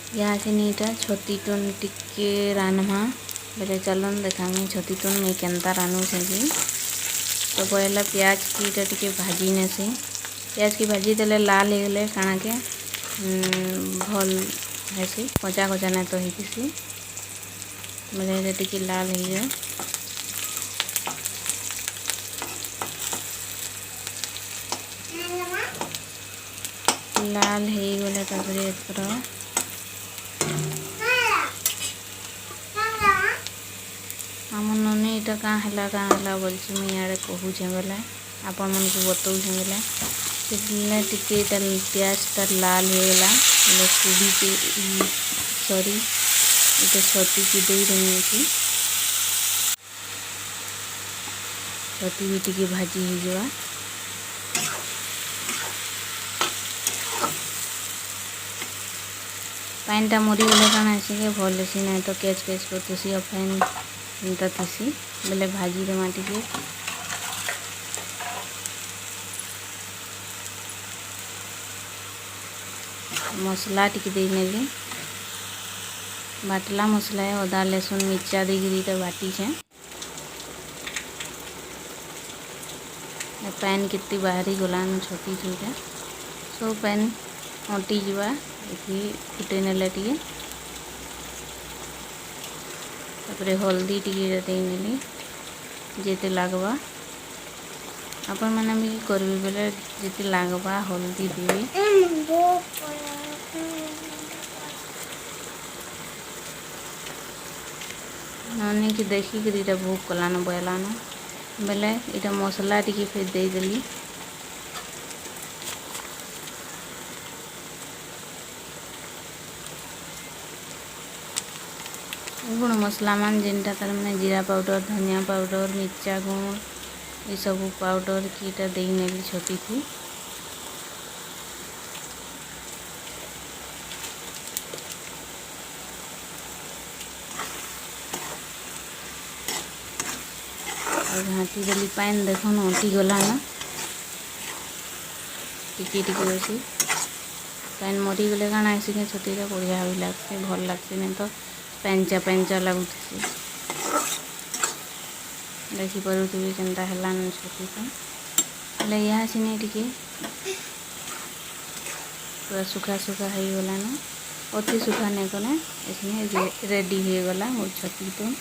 यहाँ से नीटा छती टन टिके रान्मा बेले चलन देखामी छती टन मुई केनता रानू से तो पहला प्याज की टिके भाजी नेसी प्याज की भाजी देले लाल हो गले काଣା के भल हेसी कचा कचा ना तो होती बेले टिके लाल हो जाए लाल हो गले तापर एथर आम ननी इटा काँ है बोलছি मुझे यार कहूचे बेले आपण मन को बताऊे बेले से टिके प्याजटा लाल हो गला कोबी के सॉरी इटा छती की दे रही थी छती भी टिके भाजी हो जावा पानीटा मरी गले काଣା है भल सी ना तो कैच कैच करतेसी और फैन एंता थी बेले भाजी देमा टिके मसला टिके दे नेली बाटला मसला है अदा लहसुन मिर्चा देकर बाटी है पैन केते बाहरी गलान छती छुटा सब पैन अंटी जावा फुटे नेले टिके तापरे हल्दी टिके देनेली जेते लागबा आपण माने भी करबे बेले जेते लागबा हल्दी देबे ननी कि देखी कि इटा भूख कलान बहलान बेले इटा मसला टिके फिर दे देली गुण मसला मान जेनटा तार मैंने जीरा पाउडर धनिया पाउडर मिर्चा गुण ये सब पाउडर कीटा दे नेली छती थी और घाटी देली पानी देखो अंटी गला ना टिके टिके अच्छी पानी मरी गले काଣା ऐसी छती बढ़िया भी लगते भल लगते नहीं तो पेंचा पेंचा लगुथी देखी पारुथी केनता हेलान छती तो यहाँ सिने टिके पूरा सुखा सुखा हो गलान अति सुखा नहीं कले इसमें रेडी हो गला मोर छती तो